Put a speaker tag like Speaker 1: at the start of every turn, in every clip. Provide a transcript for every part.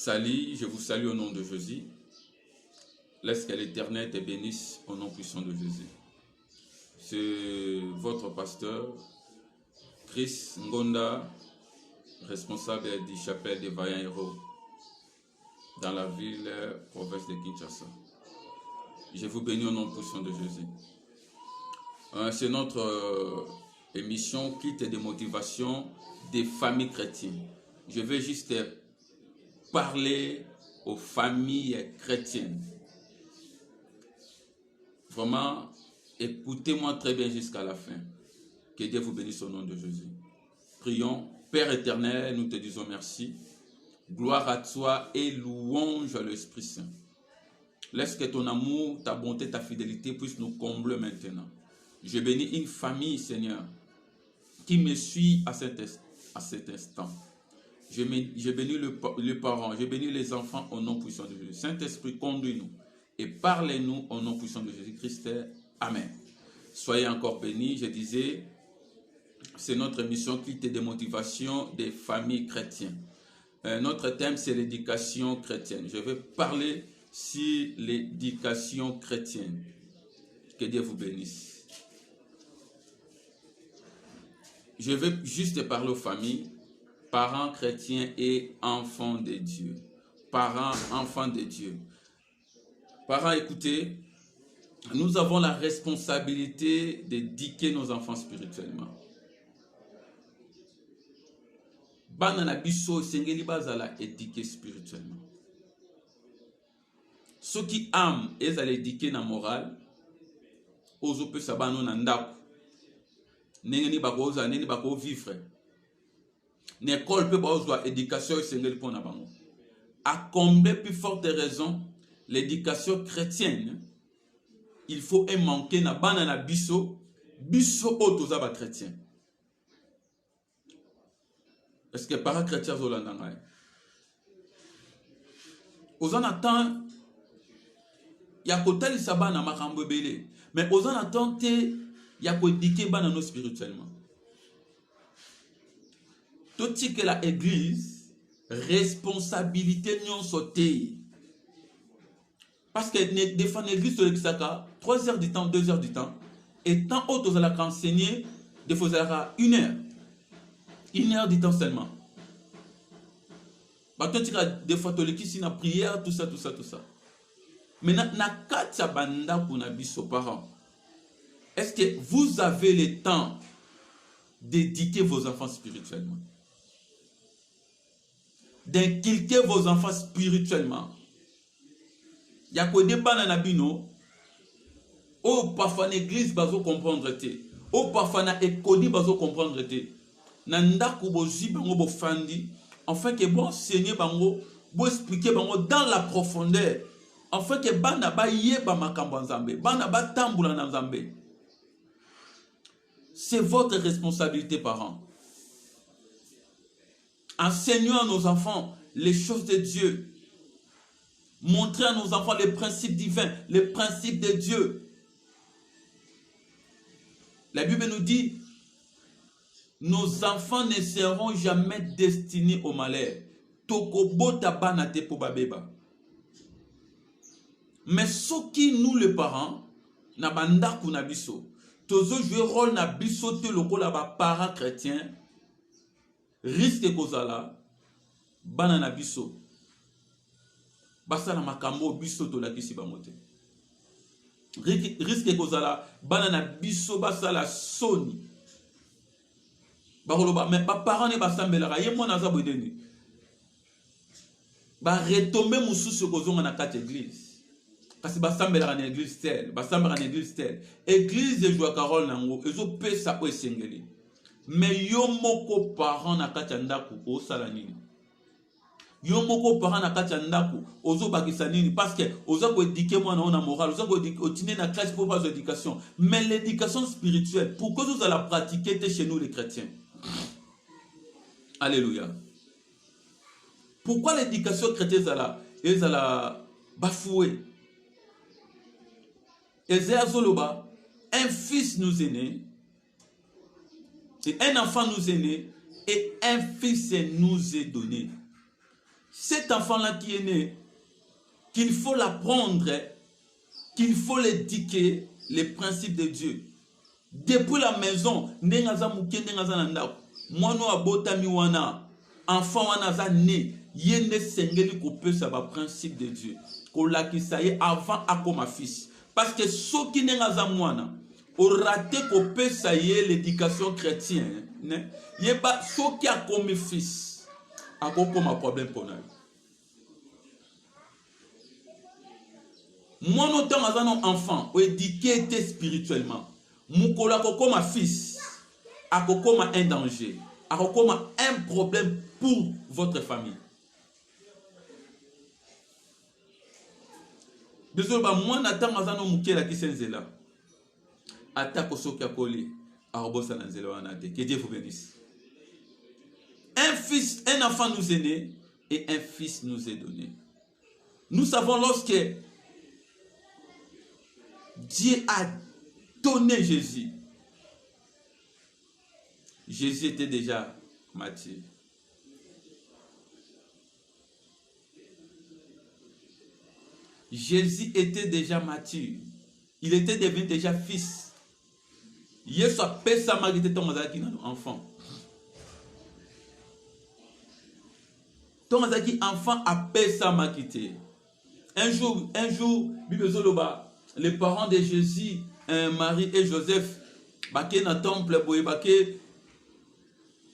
Speaker 1: Salut, je vous salue au nom de Jésus. Laisse que l'Éternel te bénisse au nom puissant de Jésus. C'est votre pasteur, Chris Ngonda, responsable du chapelle des Vaillants Héros dans la ville, province de Kinshasa. Je vous bénis au nom puissant de Jésus. C'est notre émission Kit de motivation des familles chrétiennes. Je vais juste parler aux familles chrétiennes. Vraiment, écoutez-moi très bien jusqu'à la fin. Que Dieu vous bénisse au nom de Jésus. Prions. Père éternel, nous te disons merci. Gloire à toi et louange à l'Esprit Saint. Laisse que ton amour, ta bonté, ta fidélité puissent nous combler maintenant. Je bénis une famille, Seigneur, qui me suit à cet instant. Je bénis les parents, je bénis les enfants au nom puissant de Jésus. Saint-Esprit, conduis-nous et parlez-nous au nom puissant de Jésus-Christ. Amen. Soyez encore bénis. Je disais, c'est notre mission qui est des motivations des familles chrétiennes. Notre thème, c'est l'éducation chrétienne. Je vais parler sur l'éducation chrétienne. Que Dieu vous bénisse. Je vais juste parler aux familles, parents chrétiens et enfants de Dieu. Parents, enfants de Dieu. Parents, écoutez, nous avons la responsabilité d'éduquer nos enfants spirituellement. Bana na biso sengeli bazala éduquer spirituellement. Ceux qui aiment et à l'éduquer na morale, ozo pe sabano na ndako. Nengeni bakoza neni bako vivre. N'école peut pas éducation sengeli pona bango. À combien plus forte raison l'éducation chrétienne, il faut un manquer na bana na biso otoza ba chrétien. Est-ce que para chrétien zolandanga? Ozan attend ya kotali sabana makambo belé, mais ozan attend te ya ko éduquer bana no spirituellement. Tout ce que la église responsabilité nyon sauté. Parce que des fois l'église sur l'exaka 3 heures du temps, 2 heures du temps, et tant autres à la enseigner, des fois à 1 heure. 1 heure du temps seulement. Des fois, tu as la prière, tout ça. Mais na katia banda kuna biso parents. Est-ce que vous avez le temps d'éduquer vos enfants spirituellement? D'inculquer vos enfants spirituellement. Il y a quoi des bananes bino. Oh, parfois l'église bazo comprendre te. Oh, parfois na école bazo comprendre te. Nanda kubo jibango bo fandi. Enfin que bon enseigner bango, bo expliquer bango dans la profondeur. Enfin que bana ba yeba makambo nzambe, bana ba tambula na nzambe. C'est votre responsabilité, parents. Enseignons à nos enfants les choses de Dieu. Montrez à nos enfants les principes divins, les principes de Dieu. La Bible nous dit, nos enfants ne seront jamais destinés au malheur. Mais ce qui nous les parents, na banda kuna biso, tozo jouer rôle na biso te loko la ba parents chrétiens, risque kozala bana na biso. Basa na makambo biso to la kisi bangote. Risque kozala bana na biso basa la soni. Mais pas parents ne basambela ye mona za bodeni. Ba retomber mususu kozonga na kati église. Kasi basambela na église tel, basambela na église tel. Église de joie Carole nango, ezo pesa o esengeli. Mais yo moko parents na kati ndako o sala nini? Yo moko parents na kati ndako ozo bakisa nini parce que oza ko éduquer moi na morale, oza ko otiner na classe pour pas d'éducation. Mais l'éducation spirituelle, pourquoi vous allez la pratiquer chez nous les chrétiens? Alléluia. Pourquoi l'éducation chrétienne est bafouée? Un fils nous est né, et un enfant nous est né, et un fils nous est donné. cet enfant-là qui est né, qu'il faut l'apprendre, qu'il faut l'éduquer, les principes de Dieu. Depuis la maison, enfant wana né, yende sengeli ko pesa ba principe de Dieu. Ko lakisa ye avant akoma fils. Parce que ceux qui n'engaza mwana, au raté ko pesa ye l'éducation chrétienne, ne, yeba ceux qui a comme fils, a comme problème pour nous. Moi, notamment un enfant, éduqué spirituellement, moukola comme un fils, a comme un danger, a comme un problème pour votre famille. Désolé, moi, n'attends pas un moukola qui s'en zèle. Attaque au sokia collé, à robosa dans zèle. Que Dieu vous bénisse. Un fils, un enfant nous est né et un fils nous est donné. Nous savons lorsque Dieu a donné Jésus. Jésus était déjà mature. Jésus était déjà mature. Il était devenu déjà fils. Yesu a payé sa magité ton enfant. Ton enfant a payé sa magité. Un jour, Bible Zoloba, les parents de Jésus, Marie et Joseph, baké na temple boye baké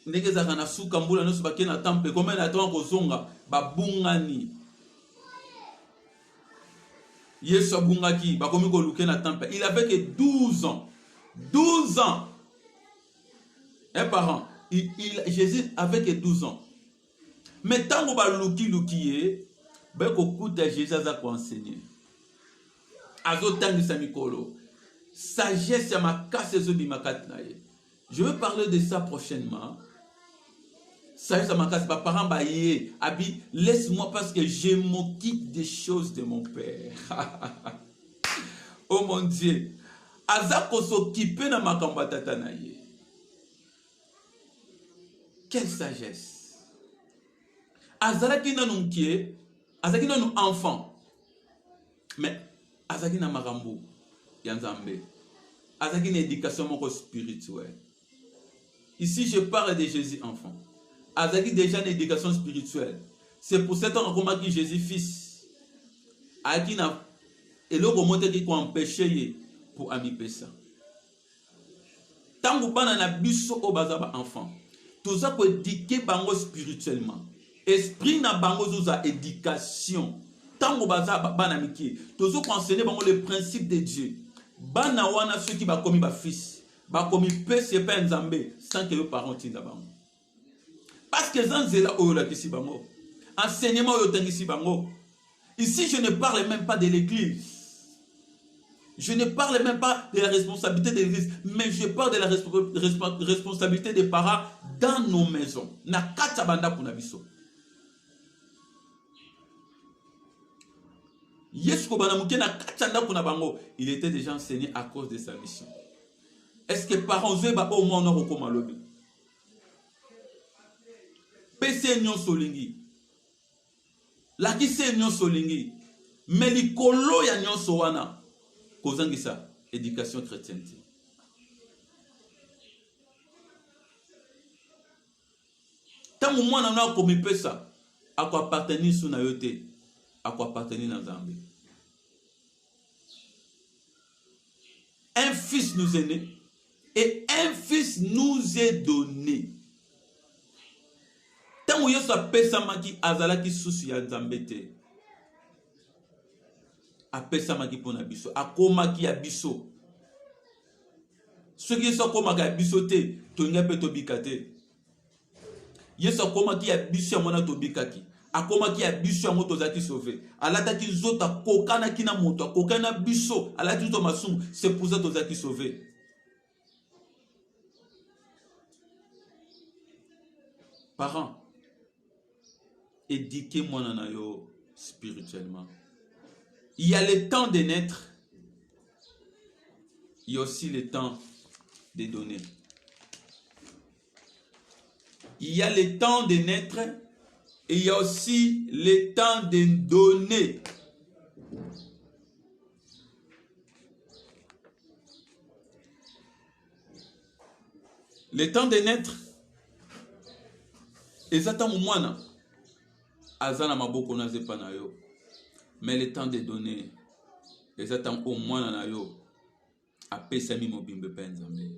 Speaker 1: ndenge za kana suka mbula noso baké na temple comme na temps ko zonga babungani. Yesu abungaki bakomi ko luke na temple. Il avait que 12 ans. 12 ans. Un parent, Jésus avait que 12 ans. Mais tant qu'on va luki ben ko kuta Jésus a ko enseigner. Sagesse ma casse. Je vais parler de ça prochainement. Sagesse ma casse. Parents baillé. Abi, laisse-moi parce que je m'occupe des choses de mon père. Oh mon Dieu. Azako s'occuper na makamba tata na ye. Quelle sagesse. Azalaki na nunkie. Azalaki na nous enfant. Mais azaki na makambo ya Nzambe. Azaki na éducation moko spirituelle. Ici je parle de Jésus enfant. Azaki déjà une éducation spirituelle. C'est pour cette raison qu'on dit Jésus fils. Azaki na eloko monte qui ko empêcher pour ami pesa. Tango bana na biso o bazaba enfant. Toza ko éduquer bango spirituellement. Esprit na bango zoza éducation. Tango baza bana miki, tozo enseigner bango les principes de Dieu. Bana wana ceux qui ba komi ba fils, ba komi pese pa Nzambe sans que les parents tinda bango. Parce que zanzela o la kisi bango. Enseignement o tangisi bango. Ici je ne parle même pas de l'église. Je ne parle même pas de la responsabilité de l'église, mais je parle de la responsabilité des parents dans nos maisons. Na kata banda kuna biso. Il était déjà enseigné à cause de sa mission. Est-ce que parents au moins on a comme lobby? PC nyon solingi. La qui c'est nyon solingi. Mais li kolo ya nyon sowana. Kozangisa éducation chrétienne. Tant au moins on a comme pesa à quoi appartenir sous na yote. À quoi appartenir dans Zambie. Un fils nous est né et un fils nous est donné. Tant que Yesu apesa maki azala ki susu ya Nzambete. Apesa maki pona biso, akoma ki ya biso. Ceux qui sont comme ya biso te, to ngape to bikate. Yesu akoma ki ya biso ya mona to bikaki. Akoma ki ya biso ya moto zaki sauvé. Alata ki zota kokana kina moto, kokana biso, alati to masum, c'est pour ça to zaki sauvé. Parents, éduquez-moi nanayo spirituellement. Il y a le temps de naître, il y a aussi le temps de donner. Il y a le temps de naître, Et il y a aussi le temps de donner. Le temps de naître. Ezata mwana. Azana maboko na zepa na yo. Mais le temps de donner. Ezata mwana na yo. Apesami mobimbe pa nzambe.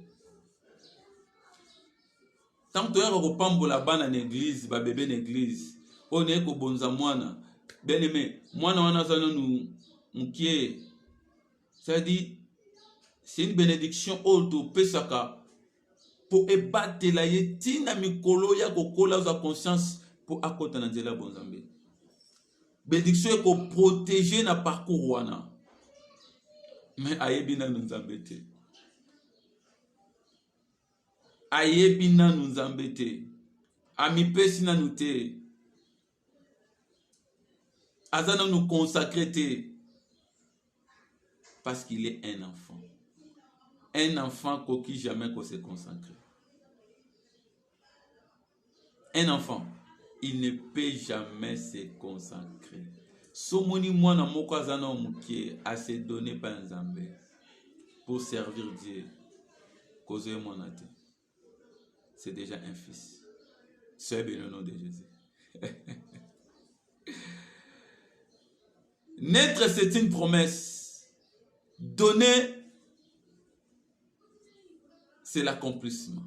Speaker 1: Tant que tu pambola bana na église, ba bébé na église, on est ko bonza mwana. Bien aimé, mwana wana zana nous mukie. Ça dit c'est une bénédiction auto pesaka pour ebattre la yetina mikolo ya kokola za conscience pour akota na nzela bonzambe. Bénédiction ko protéger na parcours wana. Mais ayebi na nzambe te. Ayebi na nzambe te. Amipesi na nous te. Azana nous consacrer te. Parce qu'il est un enfant. Un enfant qui jamais se consacre. Un enfant, il ne peut jamais se consacrer. Somoni mwana moko azana omukie à se donner par nzambe pour servir Dieu. Causer monate. C'est déjà un fils. C'est bien le nom de Jésus. Naître, c'est une promesse. Donner, c'est l'accomplissement.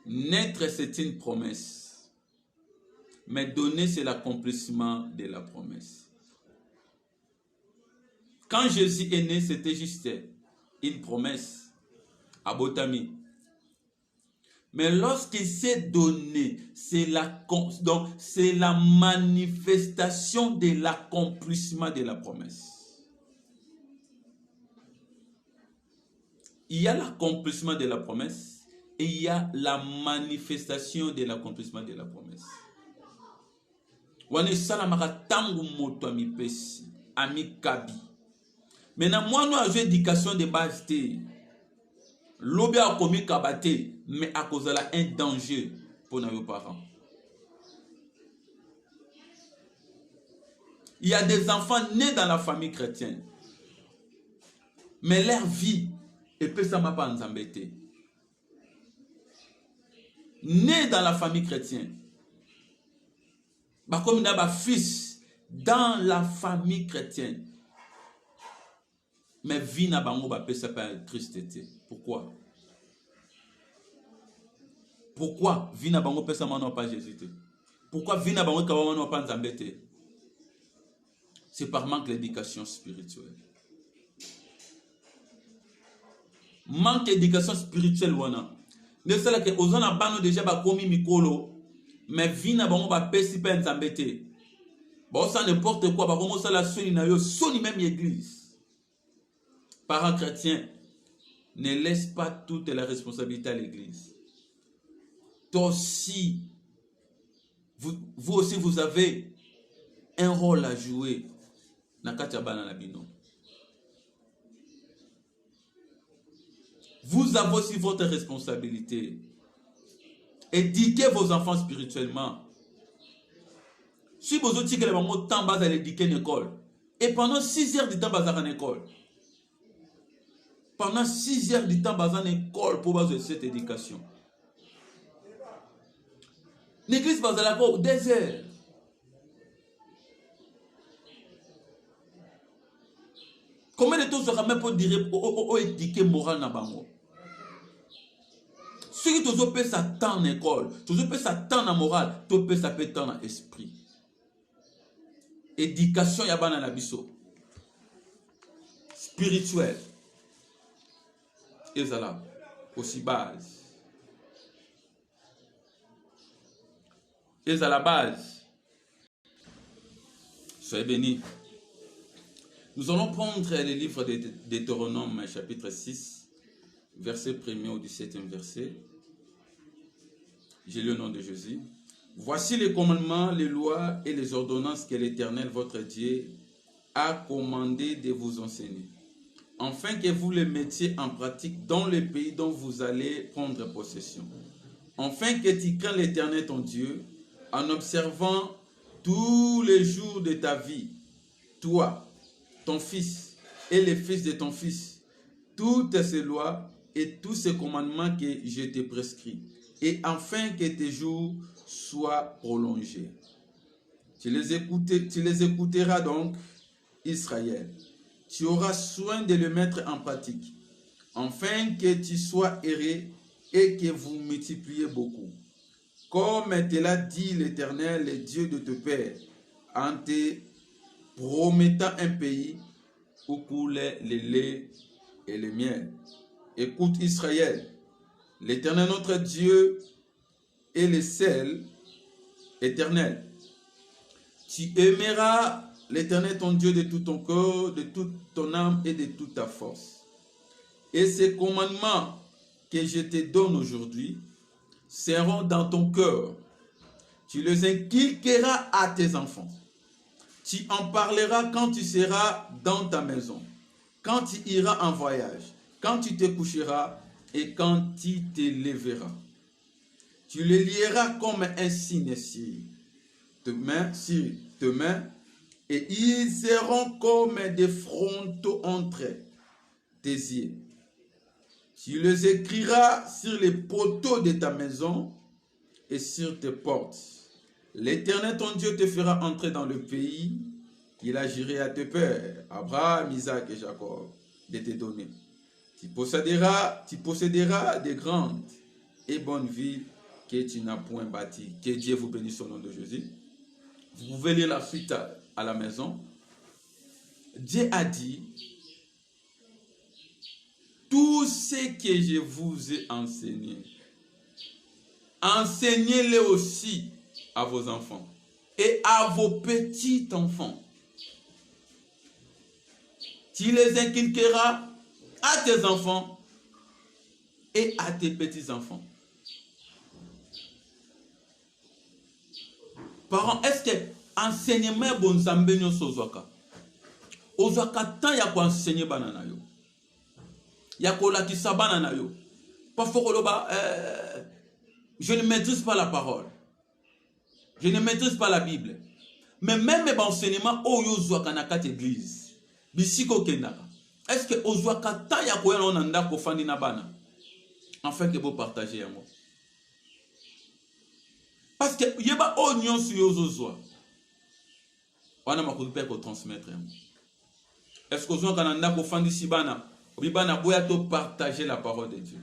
Speaker 1: Naître, c'est une promesse. Mais donner, c'est l'accomplissement de la promesse. Quand Jésus est né, c'était juste une promesse. Abotami. Mais lorsqu'il s'est donné, c'est la manifestation de l'accomplissement de la promesse. Il y a l'accomplissement de la promesse et il y a la manifestation de l'accomplissement de la promesse. Wane salamaka tangu moto amipesi, amikabi. Maintenant, moi, nous avons éducation de base. L'obé a commis kabate, mais à cause de là, un danger pour nos parents. Il y a des enfants nés dans la famille chrétienne, mais leur vie est peu ça m'a pas embêté. Nés dans la famille chrétienne, bah comme il y a un fils dans la famille chrétienne. Mais vie n'a pas de tristesse. Pourquoi? Pourquoi vie n'a pas Jésus? Pourquoi vie n'a pas Nzambete? C'est par manque d'éducation spirituelle. Manque d'éducation spirituelle wana. Ne c'est que aux gens bano déjà ba komi mikolo, mais vie n'a pas pesi pa Nzambete. Bon ça n'importe quoi, ba comment ça la soni na yo, soni même église. Parents chrétiens, ne laisse pas toute la responsabilité à l'église. Toi aussi, vous aussi, vous avez un rôle à jouer. Vous avez aussi votre responsabilité. Éduquez vos enfants spirituellement. Si vous avez le temps à l'éduquer une école, et pendant 6 heures du temps à l'école, pendant 6 heures du temps, dans l'école pour avoir cette éducation. L'église va à la 2 heures. Combien de temps sera même pour dire au éduquer moral na bango? Ce qui te peut s'attendre en école, tu peux s'attendre en morale, tu peux s'attendre en esprit. Éducation yabana na biso. Spirituelle. Et là, aussi base. Et à la base. Soyez bénis. Nous allons prendre le livre de Deutéronome, chapitre 6, verset 1er au 17e verset. J'ai le nom de Jésus. Voici les commandements, les lois et les ordonnances que l'Éternel, votre Dieu, a commandé de vous enseigner, afin que vous les mettiez en pratique dans le pays dont vous allez prendre possession. Afin que tu crains l'Éternel ton Dieu, en observant tous les jours de ta vie, toi, ton fils et les fils de ton fils, toutes ces lois et tous ces commandements que je te prescris, et afin que tes jours soient prolongés. Tu les écouteras donc, Israël. Tu auras soin de le mettre en pratique, afin que tu sois erré et que vous multipliez beaucoup. Comme te l'a dit l'Éternel, le Dieu de tes pères, en te promettant un pays où coulait le lait et le miel. Écoute Israël, l'Éternel notre Dieu est le seul éternel. Tu aimeras l'Éternel ton Dieu de tout ton cœur, de toute ton âme et de toute ta force. Et ces commandements que je te donne aujourd'hui seront dans ton cœur. Tu les inculqueras à tes enfants. Tu en parleras quand tu seras dans ta maison, quand tu iras en voyage, quand tu te coucheras et quand tu te lèveras. Tu les lieras comme un signe sur tes mains, et ils seront comme des frontaux entre tes yeux. Tu les écriras sur les poteaux de ta maison et sur tes portes. L'Éternel ton Dieu te fera entrer dans le pays qu'il a juré à tes pères, Abraham, Isaac et Jacob, de te donner. Tu posséderas des grandes et bonnes villes que tu n'as point bâties. Que Dieu vous bénisse au nom de Jésus. Vous pouvez lire la suite à la maison. Dieu a dit, tout ce que je vous ai enseigné, enseignez-le aussi à vos enfants et à vos petits-enfants. Tu les inculqueras à tes enfants et à tes petits-enfants. Parents, est-ce que enseignement bon zambényo sozwaka? Ozwaka tant ya ko enseigner banana yo. Ya ko lakisa banana yo. Parfois koloba je ne maîtrise pas la parole. Je ne maîtrise pas la Bible. Mais même mes enseignements oyo zwaka na kat église. Bisiko kendaka. Est-ce que ozwaka tant ya ko yona ndako fandi na bana? Enfin que vous partagez à moi. Parce que yeba onyon su yozozwa. Wana makupe ko transmettre. Est-ce que ozwaka na ndako fandi sibana? Obibana boya to partager la parole de Dieu.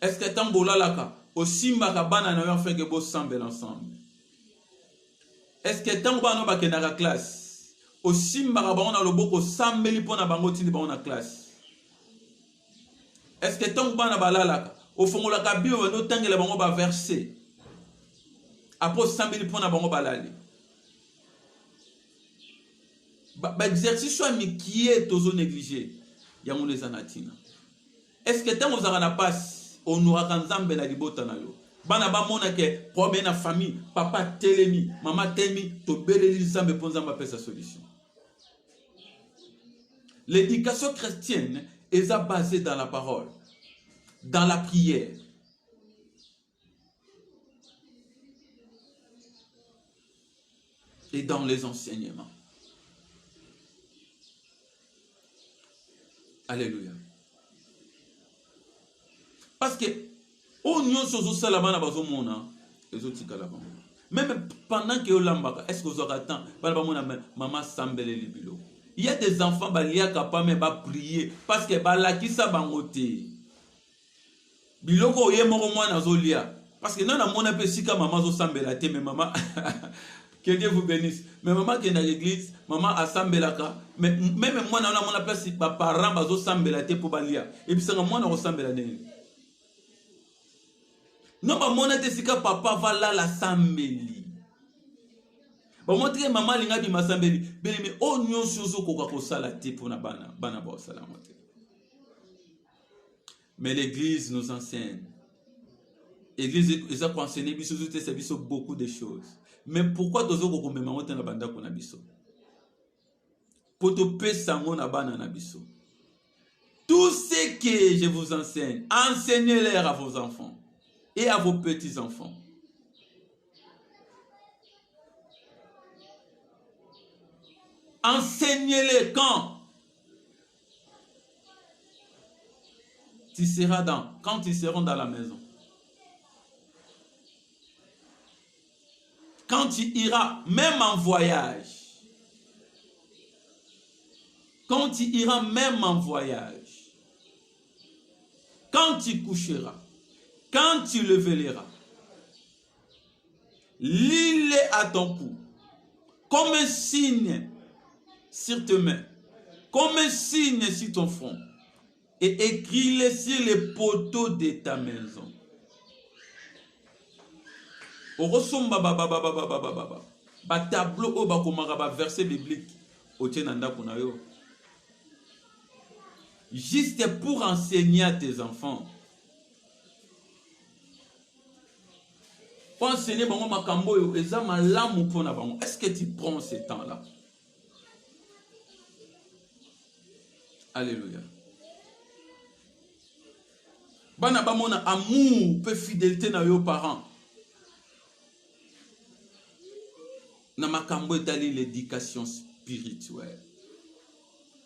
Speaker 1: Est-ce que tambola laka osimba ka bana na yo afin que bo sambel ensemble? Est-ce que tambola no ba kenaka classe osimba ka bango na loboko sambeli pona bango tindi bango na classe? Est-ce que tambola na balalaka ofongola ka bible no tangela bango ba verset après sambeli pona bango balali? Ba exercice soit mi qui est tozo négligé yango les anatina. Est-ce que tant vous na passe honoraka nzambe na libota na yo bana ba mona ke problème na famille papa telemi mama telemi to beleli nzambe po nzambe pesa solution? L'éducation chrétienne est basée dans la parole, dans la prière. Et dans les enseignements. Alléluia. Parce que on sozo salabana bazo mona ezotika la bango. Même pendant que olambaka, est-ce que vous aurez temps bana ba mona maman sambele libilo. Il y a des enfants balia kapame ba prier parce que balakisa bangote. Biloko yemoko mwana zolia parce que nana mona pe sika maman zo sambela te mais maman que Dieu vous bénisse. Mais maman qui est dans l'église, maman a sambelaka. Mais même moi, on a mon place, si papa rambazo sambelate pour balia. Et puis, c'est moi, on a sambelane. Non, bah, mon atesika papa va là la sambeli. Bah, moi, très maman, l'inga bi ma sambeli. Mais, oh, nyon sozo koka ko salate pour na bana ba salamote. Mais l'église nous enseigne. L'église, ils ont enseigné, beaucoup de choses. Mais pourquoi dozo ko komema wote na banda ko na biso? Poto pesa ngo na bana na biso. Tout ce que je vous enseigne, enseignez-les à vos enfants et à vos petits-enfants. Enseignez-les quand quand ils seront dans la maison. Quand tu iras, même en voyage. Quand tu iras, même en voyage. Quand tu coucheras. Quand tu le verras. Lis-les à ton cou. Comme un signe sur tes mains. Comme un signe sur ton front. Et écris-les sur les poteaux de ta maison. Tableau au bakomara verset biblique. Juste pour enseigner à tes enfants. Pour enseigner est-ce que tu prends ce temps-là? Alléluia. Bana bamona amour, peu fidélité na yo parents. Na makambo etali l'éducation spirituelle.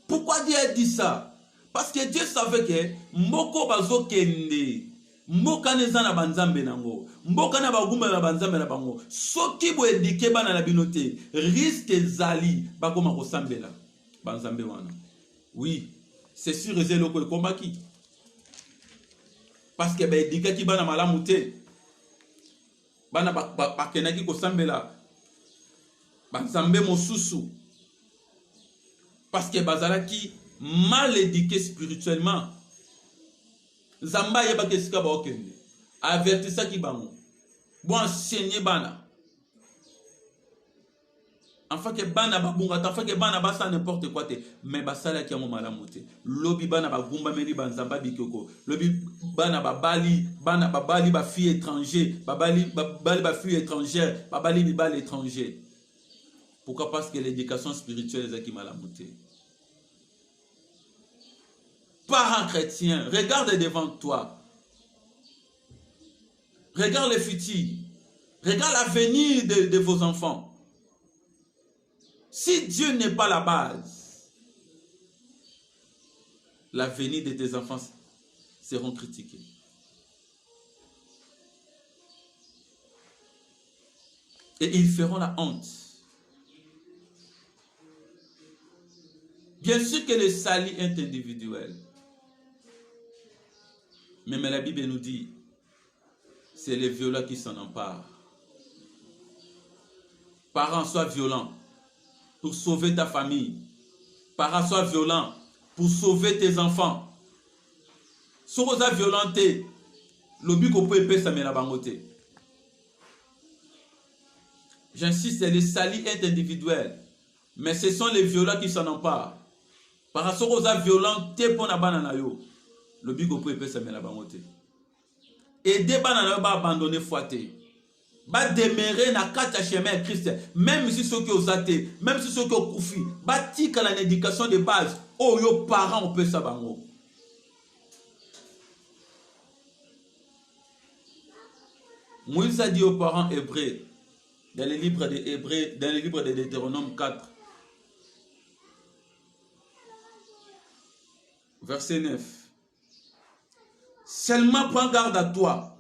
Speaker 1: Pourquoi Dieu a dit ça? Parce que Dieu savait que mboko bazo kende, mboka neza na banzambe nango, mboka na bagumba na banzambe na bango. Soki bo éduquer bana na binote, risque zali bakoma ko sambela banzambe wana. Oui, c'est sûr et zélo ko kombaki. Parce que éduquer ki bana malamu te. Bana bakenaki ko sambela banzambe mosusu. Parce que bazalaki mal éduqué spirituellement. Zamba yeba kesika ba okende. Avertissa ki bango. Bon enseigner bana. Enfin que bana babunga, enfin que bana basa n'importe quoi te, mais basala ki amoma la moté. Lobi bana bagumba meli banzamba bikoko. Lobi bana babali ba fille étranger, babali ba fille étrangère, babali bibal étranger. Pourquoi? Parce que l'éducation spirituelle est qui m'a la moté. Parents chrétiens, regarde devant toi. Regarde le futur. Regarde l'avenir de vos enfants. Si Dieu n'est pas la base, l'avenir de tes enfants seront critiqués. Et ils feront la honte. Bien sûr que le salut est individuel. Mais la Bible nous dit, c'est les violents qui s'en emparent. Parents, sois violents pour sauver ta famille. Parents, sois violents pour sauver tes enfants. Sois violenté, le but qu'on peut épais, ça met la bangote. J'insiste, le salut est individuel. Mais ce sont les violents qui s'en emparent. Par rapport aux violents, t'es pour la banane yo. Le but qu'on peut épais, ça met la bangote. Et des bananes va abandonner foité. Va demeurer na kata chemin Christ. Même si ceux qui ont athées, même si ceux qui ont koufi, va tika la éducation de base. Oh yo parents on peut ça bango. Moïse a dit aux parents hébreux dans le livre des Hébreux, dans le livre de Deutéronome 4. Verset 9. Seulement prends garde à toi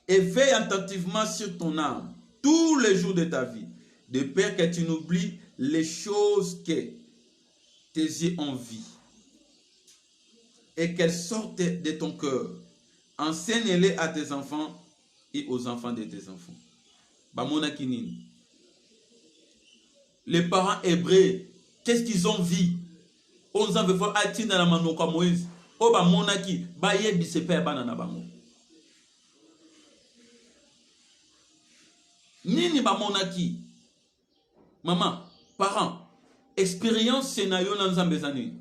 Speaker 1: et veille attentivement sur ton âme tous les jours de ta vie, de peur que tu n'oublies les choses que tes yeux ont vues et qu'elles sortent de ton cœur. Enseigne-les à tes enfants et aux enfants de tes enfants. Bamona kinini. Les parents hébreux, qu'est-ce qu'ils ont vu? On s'en veut faire atteindre la manoka Moïse. O ba monaki ba yebi se pe banana bango. Nini ba monaki. Maman, parents, expérience scénario nan Nzambe zani.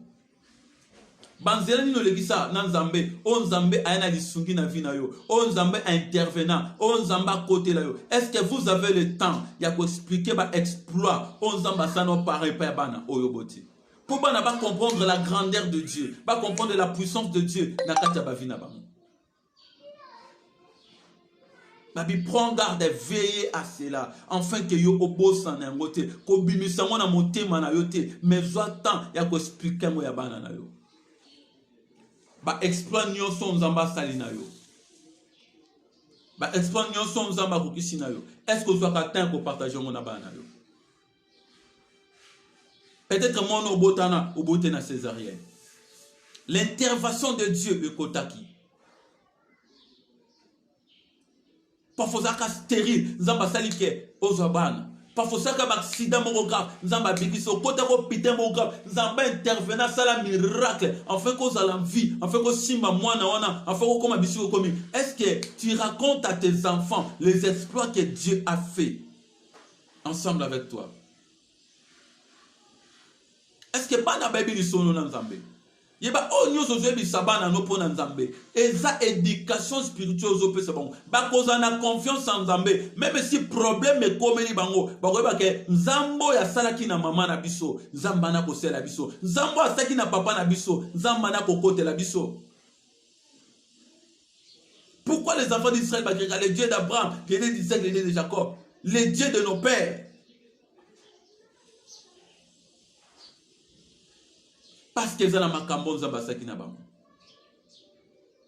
Speaker 1: Banzela ni no legisa nan Nzambe, o Nzambe ayana lisungi na vie na yo. O Nzambe intervenant, o Nzambe à côté la yo. Est-ce que vous avez le temps ya ko expliquer ba exploit o Nzambe sano pareil pa bana o yoboti. Pour ne pas comprendre la grandeur de Dieu, pas comprendre la puissance de Dieu. Babi, prends garde et veillez à cela, afin que yo obosa na ngote, ko bimisa na motema na yote, mais j'attends ya ko expliquer mo ya bana na yo. Ba exploit nyonso nzamba sali na yo. Ba exploit nyonso nzamba ko kisi na yo. Est-ce que soit atteint ko partager mo na bana yo? Peut-être mon obotana, obotena césarienne. L'intervention de Dieu est kotaki. Parfois ça stérile, nzamba salike ozabana. Parfois ça accident mo grave, nzamba bikiso kota ko pité mo grave, nzamba intervenant sala miracle, afin qu'on a la vie, afin qu'on simba mwana wana, afin qu'on comme bisu komi. Est-ce que tu racontes à tes enfants les exploits que Dieu a fait ensemble avec toi? Est-ce que bana baby ni sono na nzambe? Yeba o nyoso zebi sabana no pona nzambe. Eza éducation spirituelle zo pesa bango. Ba koza na confiance en nzambe. Même si problème e komeli bango, ba ko ba ke nzambo ya salaki na mama na biso, nzamba na ko sela biso. Nzambo asaki na papa na biso, nzamba na ko kote la biso. Pourquoi les enfants d'Israël ba dire le Dieu d'Abraham, le Dieu d'Isaac, le Dieu de Jacob, le Dieu de nos pères? Parce que ça na makambo nzamba saki na bango.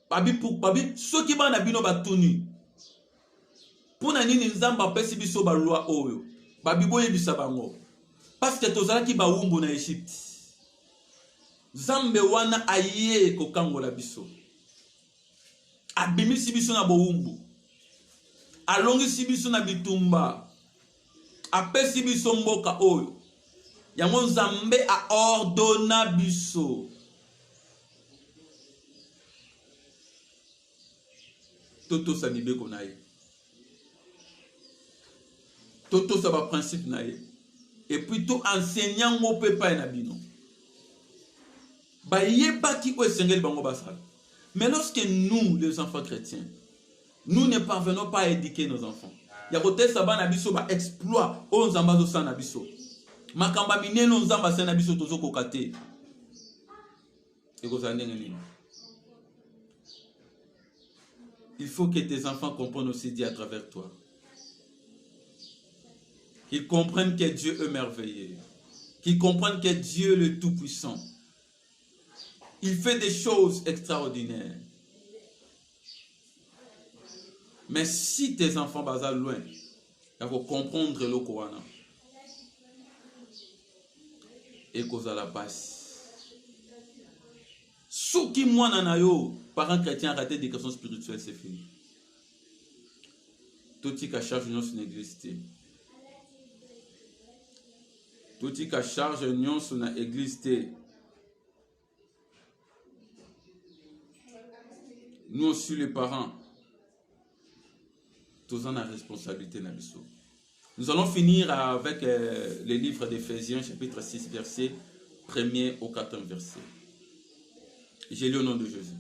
Speaker 1: Babi pour babi ceux qui bana bino batuni. Pour na nini nzamba pesi biso ba loi oyo. Babi boye bisa bango. Parce que tozala ki ba wumbu na Egypte. Zambe wana aye ko kangola biso. Abimisi biso na bo wumbu. Alongisi biso na bitumba. Apesi biso mboka oyo. Yango Nzambe a ordonna biso. Toto sa nibe konaye. Toto sa ba principe naye. Et puis tout enseignant ngo pepa na bino. Ba yeba ki o sengel bango basal. Mais lorsque nous les enfants chrétiens, nous ne parvenons pas à éduquer nos enfants. Ya kote sabana biso ba exploit o Nzamba zo sana biso. Makamba mineno nzamba sena biso tozo kokate. Il faut que tes enfants comprennent aussi Dieu à travers toi. Qu'ils comprennent que Dieu est merveilleux. Qu'ils comprennent que Dieu est le Tout-Puissant. Il fait des choses extraordinaires. Mais si tes enfants basent loin, il faut comprendre le Coran. Et cause à la passe. Souki mwana na yo, parents chrétiens raté d'éducation spirituelle, c'est fini. Tout qui a charge union sur l'église. Tout qui a charge union sur l'église. Nous aussi les parents, tous en a responsabilité na biso. Nous allons finir avec le livre d'Éphésiens, chapitre 6, verset 1er au 4e verset. J'ai lu au nom de Jésus.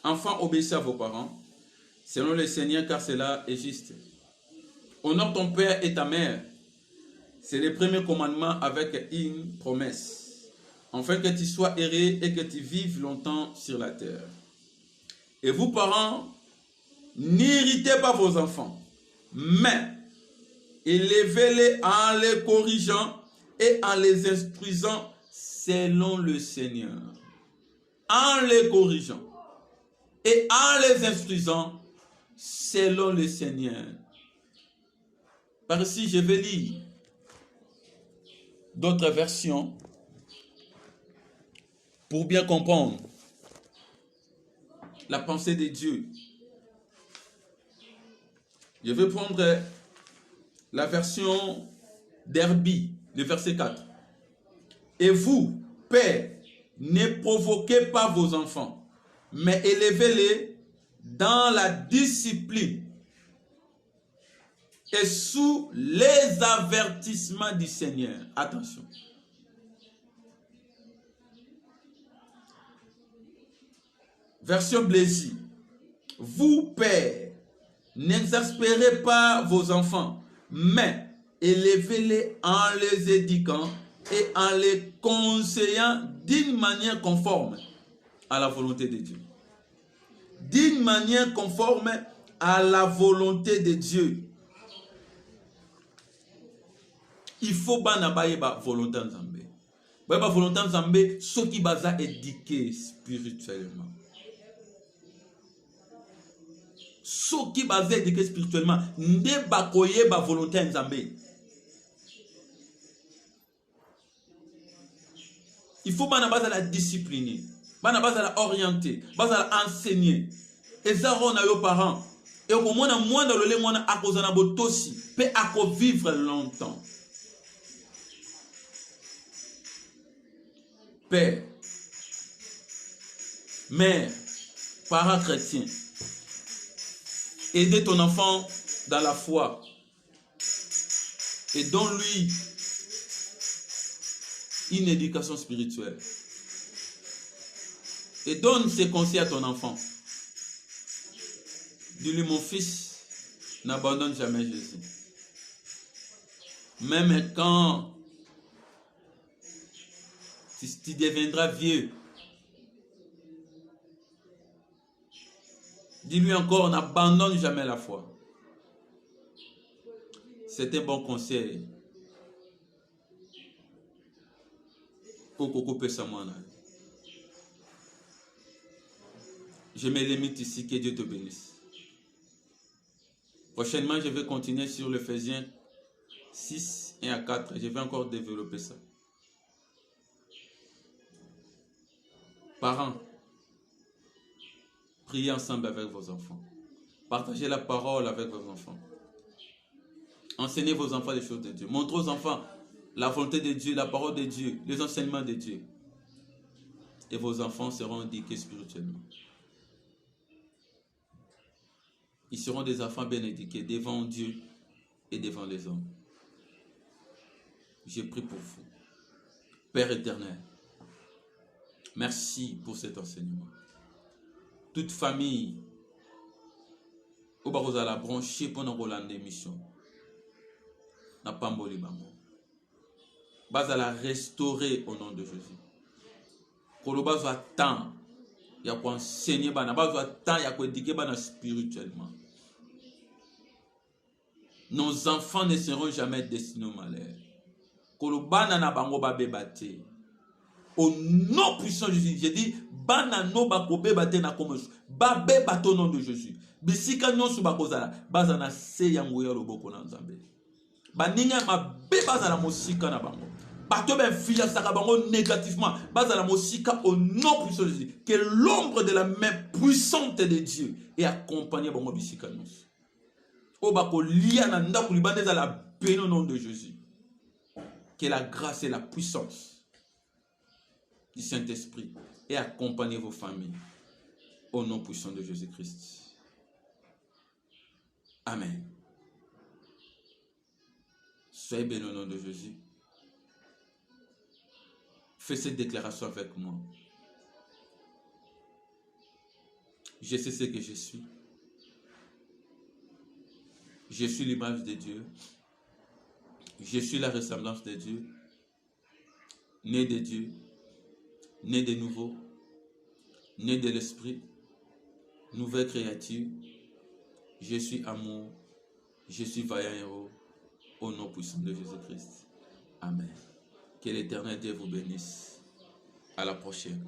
Speaker 1: Enfants, obéissez à vos parents, selon le Seigneur, car cela est juste. Honore ton père et ta mère. C'est le premier commandement avec une promesse, afin que tu sois heureux et que tu vives longtemps sur la terre. Et vous, parents, n'irritez pas vos enfants, mais élevez-les en les corrigeant et en les instruisant selon le Seigneur. En les corrigeant et en les instruisant selon le Seigneur. Par ici, je vais lire d'autres versions pour bien comprendre la pensée de Dieu. Je vais prendre la version d'Herbie, le verset 4. Et vous, pères, ne provoquez pas vos enfants, mais élevez-les dans la discipline et sous les avertissements du Seigneur. Attention. Version Blaise. Vous, pères, n'exaspérez pas vos enfants, mais élevez-les en les éduquant et en les conseillant d'une manière conforme à la volonté de Dieu. D'une manière conforme à la volonté de Dieu. Il faut bana ba volonté nzambe. Ba volonté nzambe ceux qui baza éduqués spirituellement. Ceux qui baza éduqués spirituellement nde ba koye ba volonté nzambe. Il faut bana baza la discipliner, bana baza la orienter, baza la enseigner. Et ça on a yo parents. Et au moins dans le mona akozana botosi pe ako vivre longtemps. Père, mère, parents chrétiens, aidez ton enfant dans la foi et donne-lui une éducation spirituelle. Et donne ses conseils à ton enfant. Dis-lui, mon fils, n'abandonne jamais Jésus. Même quand tu deviendras vieux, dis-lui encore, n'abandonne jamais la foi. C'est un bon conseil. Je me limite ici, que Dieu te bénisse. Prochainement, je vais continuer sur l'Éphésiens 6, 1 à 4. Je vais encore développer ça. Parents, priez ensemble avec vos enfants. Partagez la parole avec vos enfants. Enseignez vos enfants les choses de Dieu. Montrez aux enfants la volonté de Dieu, la parole de Dieu, les enseignements de Dieu. Et vos enfants seront éduqués spirituellement. Ils seront des enfants bien éduqués devant Dieu et devant les hommes. Je prie pour vous. Père éternel, merci pour cet enseignement. Toute famille, où vous allez brancher pendant l'émission, n'a pas mboli bango. Vous allez restaurer au nom de Jésus. Koloba va temps, il y a quoi enseigner bana, va temps, il y a quoi éduquer bana spirituellement. Nos enfants ne seront jamais destinés au malheur. Koloba na bango ba bebate. Au nom puissant de Jésus, j'ai dit, banano bakobe bate na komosu, babe bato au nom de Jésus. Bisika nyonso bakozala, bazana se yango ya loboko na nzambe. Baninga mabe bazala mosika na bango. Bato ben fia saka bango négativement, bazala mosika au nom puissant de Jésus. Que l'ombre de la main puissante de Dieu est accompagnée bango bisika nyonso. O bako lia na ndaku libande za la béni au nom de Jésus. Que la grâce et la puissance du Saint-Esprit et accompagnez vos familles au nom puissant de Jésus-Christ. Amen. Soyez bénis au nom de Jésus. Fais cette déclaration avec moi. Je sais ce que je suis. Je suis l'image de Dieu. Je suis la ressemblance de Dieu. Né de Dieu. Né de nouveau, né de l'esprit, nouvelle créature, je suis amour, je suis vaillant héros, au nom puissant de Jésus-Christ. Amen. Que l'Éternel Dieu vous bénisse. À la prochaine.